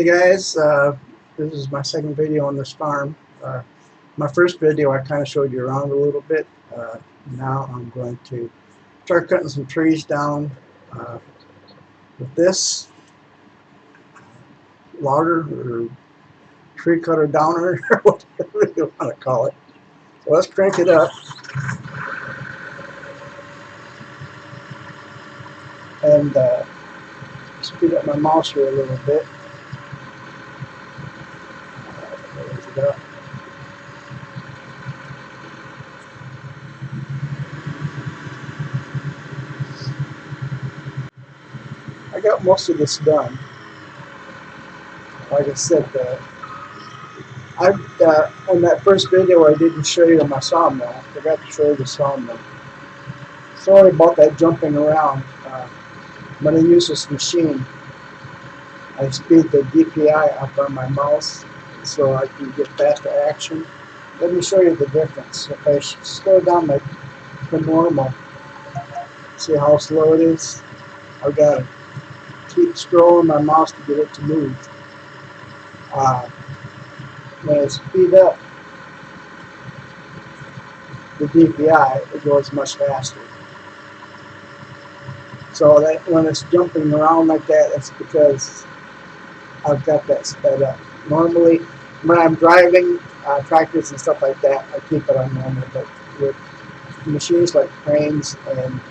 Hey guys, this is my second video on this farm. My first video I kind of showed you around a little bit. Now I'm going to start cutting some trees down with this logger or tree cutter downer or whatever you want to call it. So let's crank it up and speed up my mouse here a little bit. Raise it up. I got most of this done. Like I said, on that first video I didn't show you my sawmill. I forgot to show you the sawmill. Sorry about that jumping around. When I use this machine, I speed the DPI up on my mouse so I can get faster action. Let me show you the difference. If I slow down to normal, see how slow it is? I've got to keep scrolling my mouse to get it to move. When I speed up the DPI, it goes much faster. So that when it's jumping around like that, it's because I've got that sped up. Normally, when I'm driving tractors and stuff like that, I keep it on normal. But with machines like cranes and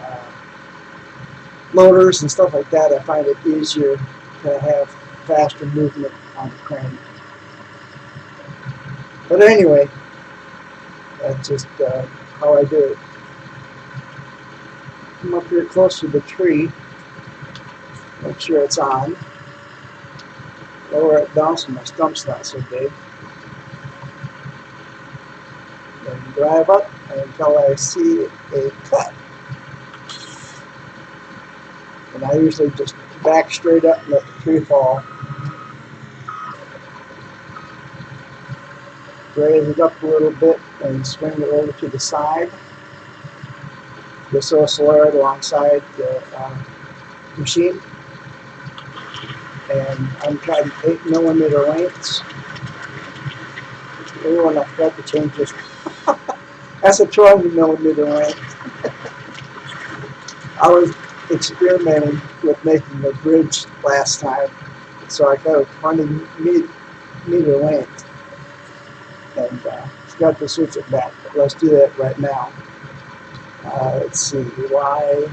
loaders and stuff like that, I find it easier to have faster movement on the crane. But anyway, that's just how I do it. Come up here close to the tree, make sure it's on. Lower it down so my stump's not so big. Then drive up until I see a cut. And I usually just back straight up and let the tree fall. Raise it up a little bit and swing it over to the side. Just so it's lowered alongside the machine. And I'm cutting 8mm lengths. Oh, and I forgot to change this. That's a 12mm length. I was experimenting with making a bridge last time, so I got a 20mm length. And forgot to switch it back, but let's do that right now. Let's see, why?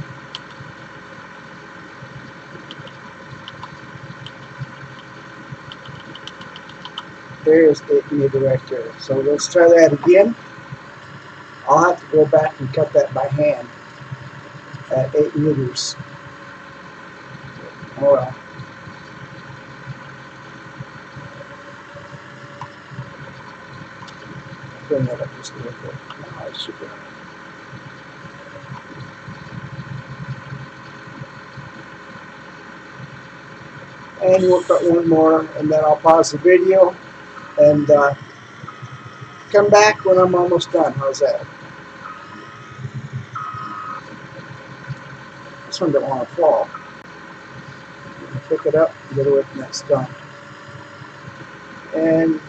There's 8mm right there. So let's try that again. I'll have to go back and cut that by hand at 8 meters. Oh well. Bring that up just a little bit. Now I should go. And we'll cut one more, and then I'll pause the video and come back when I'm almost done. How's that? This one don't want to fall. Pick it up and get away from that stump. And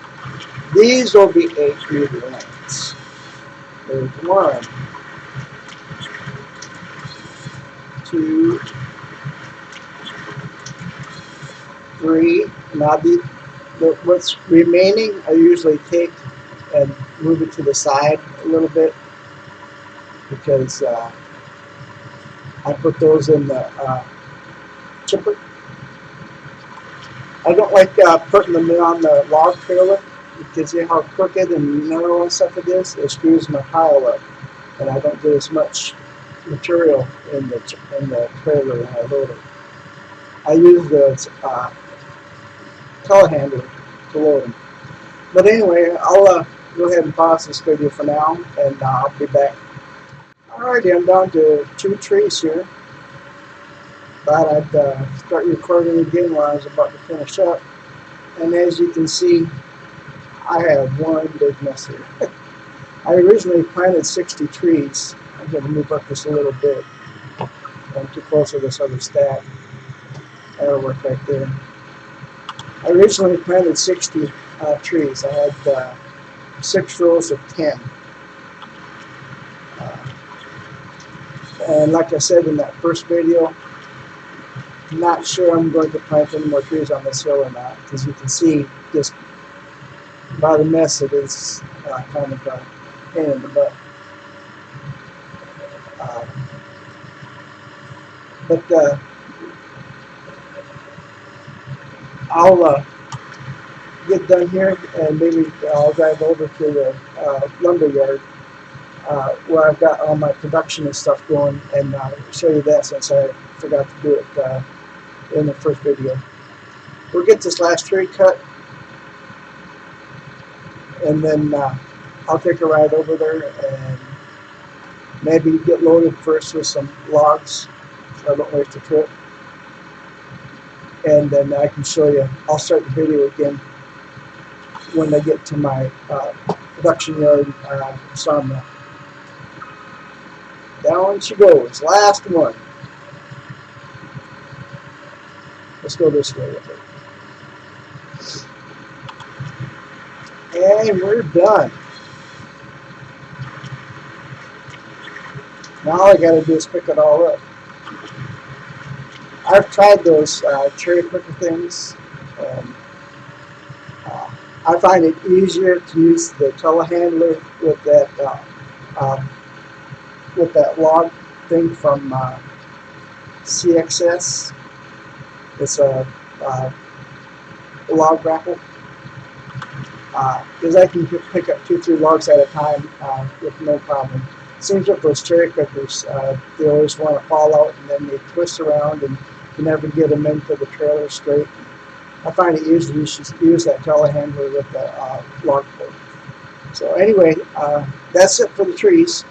these will be 8mm lengths. There's 1, 2, 3. Now what's remaining, I usually take and move it to the side a little bit because I put those in the chipper. I don't like putting them on the log trailer because you see how crooked and narrow and stuff it is. It screws my pile up, and I don't get as much material in the trailer when I load it. I use the telehandler to load them. But anyway, I'll go ahead and pause this video for now, and I'll be back. Alrighty, I'm down to 2 trees here. Thought I'd start recording again while I was about to finish up. And as you can see, I have one big mess here. I originally planted 60 trees. I'm going to move up just a little bit. I'm too close to this other stack. That'll work right there. I originally planted 60 trees. I had 6 rows of 10. And like I said in that first video, I'm not sure I'm going to plant any more trees on this hill or not, because you can see just by the mess it is kind of a pain in the butt. But I'll get done here and maybe I'll drive over to the lumber yard where I've got all my production and stuff going and show you that, since I forgot to do it in the first video. We'll get this last tree cut, and then I'll take a ride over there and maybe get loaded first with some logs so I don't waste a trip. And then I can show you, I'll start the video again when I get to my production yard sawmill. Down she goes, last one. Let's go this way with it. And we're done. Now all I gotta do is pick it all up. I've tried those cherry picker things, and I find it easier to use the telehandler with that log thing from CXS. It's a log grapple, because I can pick up 2-3 logs at a time with no problem. Seems with those cherry pickers, they always want to fall out and then they twist around and you never get them into the trailer straight. I find it easier to use that telehandler with the log pull. So anyway, that's it for the trees,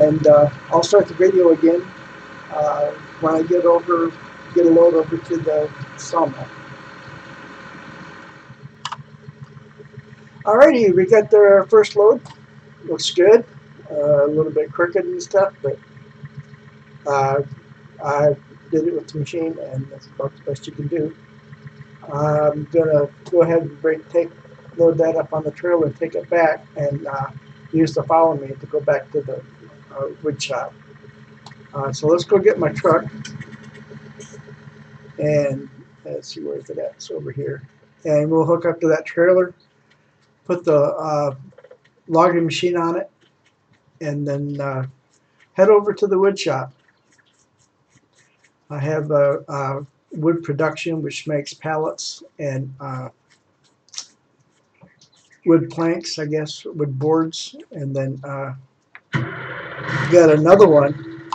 and I'll start the video again when I get a load over to the sawmill. Alrighty, we got the first load. Looks good. A little bit crooked and stuff, but I did it with the machine, and that's about the best you can do. I'm gonna go ahead and load that up on the trailer and take it back, and use the follow me to go back to the wood shop. So let's go get my truck, and let's see, where is it at? It's over here, and we'll hook up to that trailer, put the logging machine on it, and then head over to the wood shop. I have a wood production which makes pallets and wood planks, I guess, wood boards, and then got another one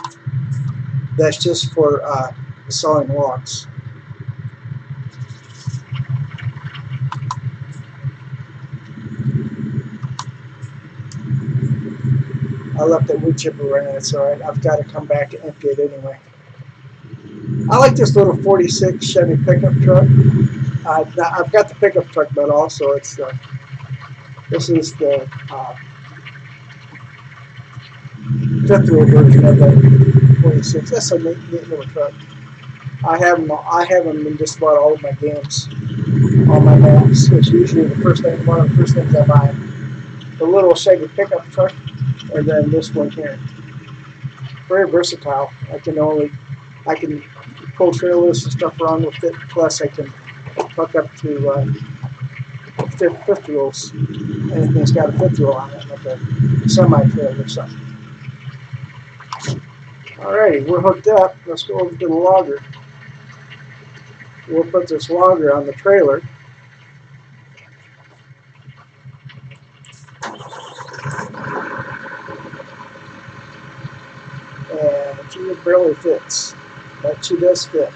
that's just for sawing logs. I left that wood chipper running, so I've got to come back and empty it anyway. I like this little 46 Chevy pickup truck. I've got the pickup truck, but also it's this is the 5th wheel version of the 46. That's a neat little truck. I have them in just about all of my games, all my maps. It's usually one of the first things I buy. The little Chevy pickup truck, and then this one here. Very versatile. I can pull trailers and stuff around with it. Plus, I can hook up to fifth wheels. Anything that's got a 5th wheel on it, like a semi-trailer or something. Alrighty, we're hooked up. Let's go over to the logger. We'll put this logger on the trailer. And she barely fits, but she does fit.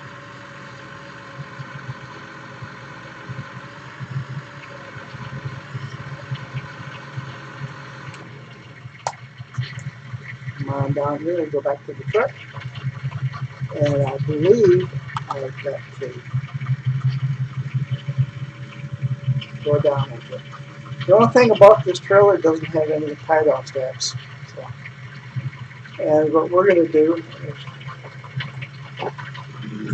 Come on down here and go back to the truck. And I believe I've got to go down with it. The only thing about this trailer, it doesn't have any tie-down straps. So. And what we're going to do is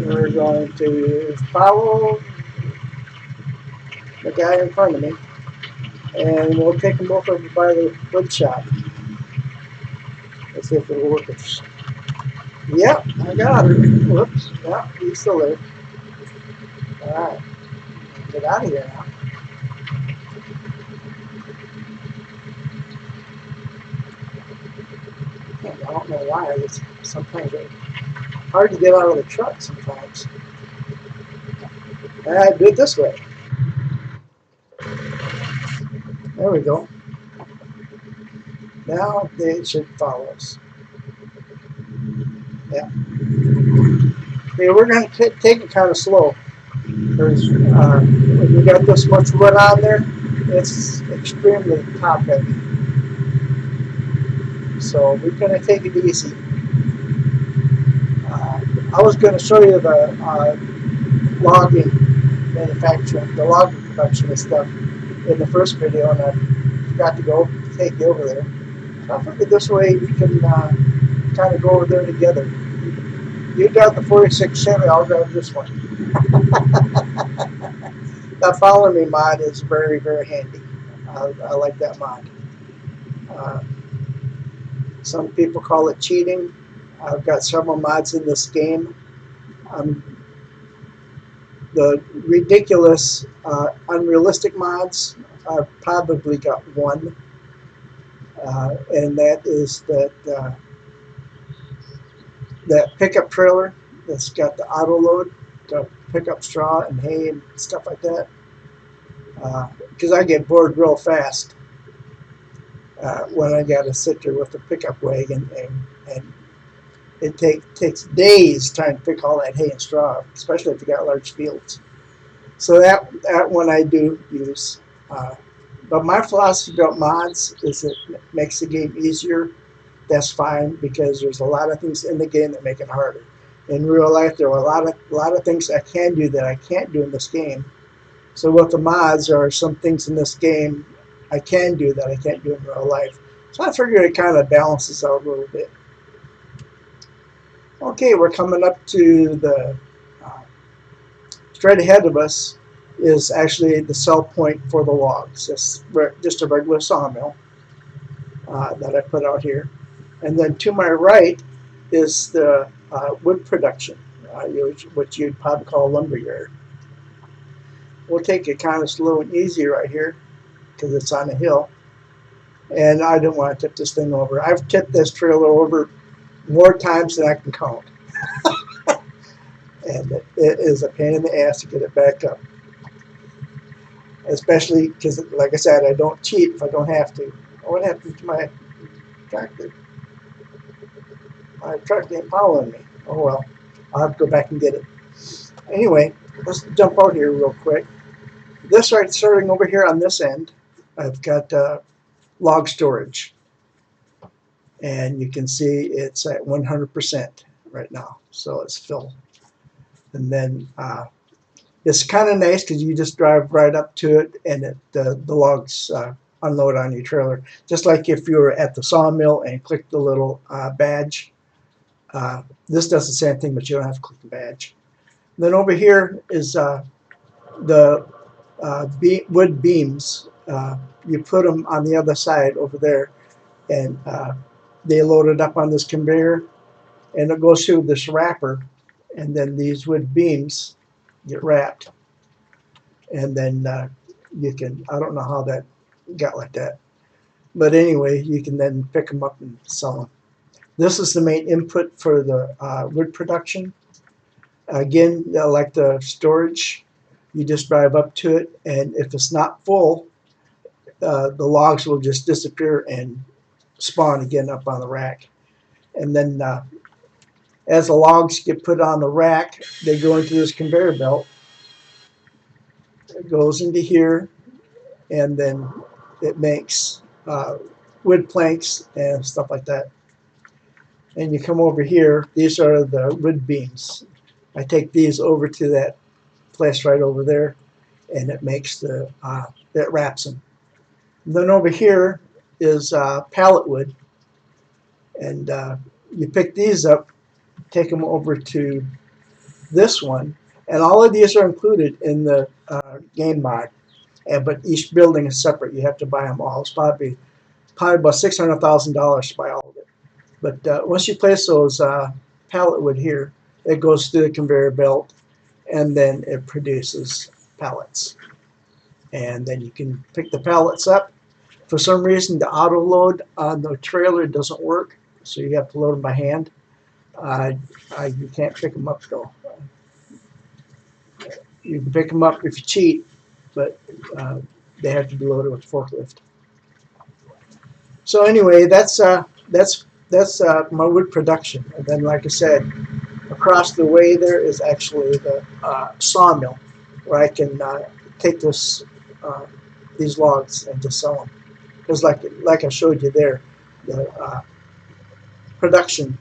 we're going to follow the guy in front of me, and we'll take them both over by the wood shop. Let's see if it'll work. Yep, I got her. Whoops. Yep, he's still there. Alright. Get out of here now. I don't know why. It's sometimes it's hard to get out of the truck sometimes. Alright, do it this way. There we go. Now they should follow us. Yeah. Okay, we're going to take it kind of slow. Because when you got this much wood on there, it's extremely top heavy. So we're going to take it easy. I was going to show you the logging manufacturing, the logging production and stuff in the first video, and I forgot to go take you over there. So I figured this way we can kind of go over there together. You got the 46 Chevy, I'll grab this one. That Follow Me mod is very, very handy. I like that mod. Some people call it cheating. I've got several mods in this game. The ridiculous, unrealistic mods, I've probably got one. And that is that pickup trailer that's got the auto load to pick up straw and hay and stuff like that. Because I get bored real fast when I got to sit there with the pickup wagon, and it takes days trying to pick all that hay and straw, especially if you got large fields. So that one I do use. But my philosophy about mods is it makes the game easier. That's fine, because there's a lot of things in the game that make it harder. In real life, there are a lot of things I can do that I can't do in this game. So with the mods, there are some things in this game I can do that I can't do in real life. So I figure it kind of balances out a little bit. Okay, we're coming up to the straight ahead of us is actually the sell point for the logs. It's just a regular sawmill that I put out here. And then to my right is the wood production, which you'd probably call a lumber yard. We'll take it kind of slow and easy right here because it's on a hill. And I don't want to tip this thing over. I've tipped this trailer over more times than I can count. And it is a pain in the ass to get it back up. Especially because, like I said, I don't cheat if I don't have to. What happened to my tractor? My truck ain't following me. Oh well, I'll have to go back and get it. Anyway, let's jump out here real quick. This right, starting over here on this end, I've got log storage. And you can see it's at 100% right now, so it's full. And then it's kind of nice because you just drive right up to it, and the logs unload on your trailer. Just like if you were at the sawmill and click the little badge. This does the same thing, but you don't have to click the badge. And then over here is the wood beams. You put them on the other side over there, and they load it up on this conveyor, and it goes through this wrapper, and then these wood beams get wrapped, and then you can, I don't know how that got like that, but anyway, you can then pick them up and sell them. This is the main input for the wood production. Again, like the storage, you just drive up to it, and if it's not full, the logs will just disappear and spawn again up on the rack. And then as the logs get put on the rack, they go into this conveyor belt. It goes into here, and then it makes wood planks and stuff like that. And you come over here, these are the wood beams. I take these over to that place right over there, and it makes the, it wraps them. And then over here is pallet wood, and you pick these up, take them over to this one, and all of these are included in the game mod. but each building is separate. You have to buy them all. It's probably about $600,000 to buy all of it. But once you place those pallet wood here, it goes through the conveyor belt, and then it produces pallets. And then you can pick the pallets up. For some reason, the auto load on the trailer doesn't work, so you have to load them by hand. You can't pick them up though. You can pick them up if you cheat, but they have to be loaded with a forklift. So anyway, that's my wood production. And then, like I said, across the way there is actually the sawmill, where I can take these logs and just sell them. Because like I showed you there, the production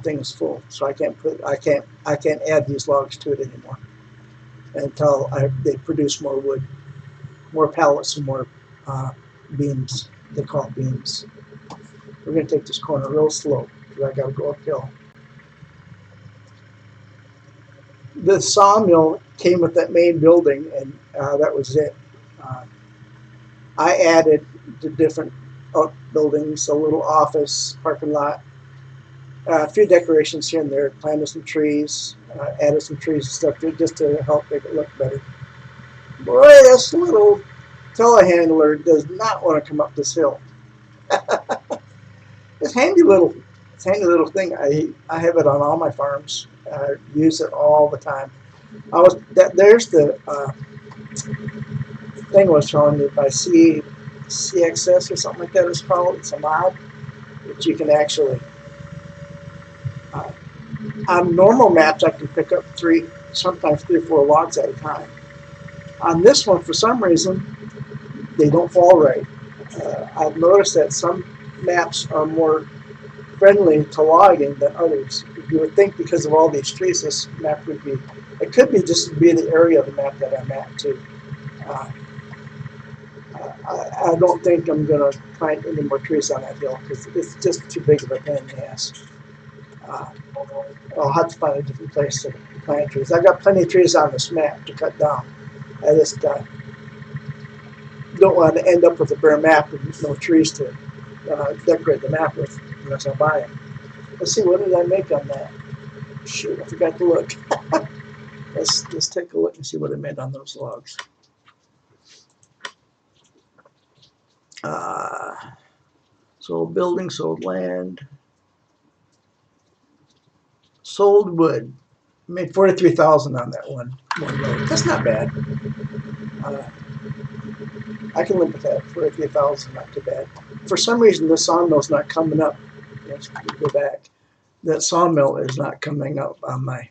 thing is full, so I can't add these logs to it anymore until they produce more wood, more pallets, and more beams. They call it beams. We're going to take this corner real slow because I got to go uphill. The sawmill came with that main building, and that was it. I added the different buildings, a little office, parking lot, a few decorations here and there, planted some trees, added some trees and stuff just to help make it look better. Boy, this little telehandler does not want to come up this hill. It's handy little thing. I have it on all my farms. I use it all the time. There's the thing I was showing you by CXS or something like that it's called. It's a mod that you can actually on normal maps I can pick up sometimes three or four logs at a time. On this one, for some reason, they don't fall right. I've noticed that some maps are more friendly to logging than others. You would think because of all these trees, this map would be. It could be just be the area of the map that I'm at too. I don't think I'm going to plant any more trees on that hill because it's just too big of a pain in the ass. I'll have to find a different place to plant trees. I've got plenty of trees on this map to cut down. I just don't want to end up with a bare map with no trees to decorate the map with unless I buy them. Let's see, what did I make on that? Shoot, I forgot to look. Let's take a look and see what I made on those logs. Sold building, sold land, sold wood. Made $43,000 on that one load. That's not bad. I can live with that. $43,000, not too bad. For some reason, the sawmill's not coming up. Let's go back. That sawmill is not coming up on my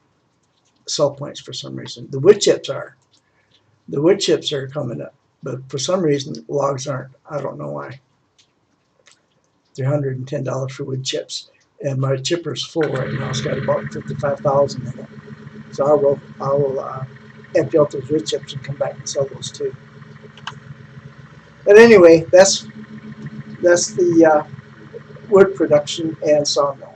sell points for some reason. The wood chips are. The wood chips are coming up, but for some reason, logs aren't. I don't know why. $310 for wood chips, and my chipper's full right now. It's got about 55,000 in it. So I will empty out those wood chips and come back and sell those too. But anyway, that's the wood production and sawmill.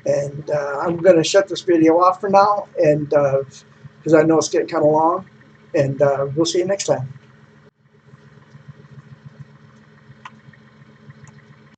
And I'm going to shut this video off for now, and because I know it's getting kind of long. And we'll see you next time.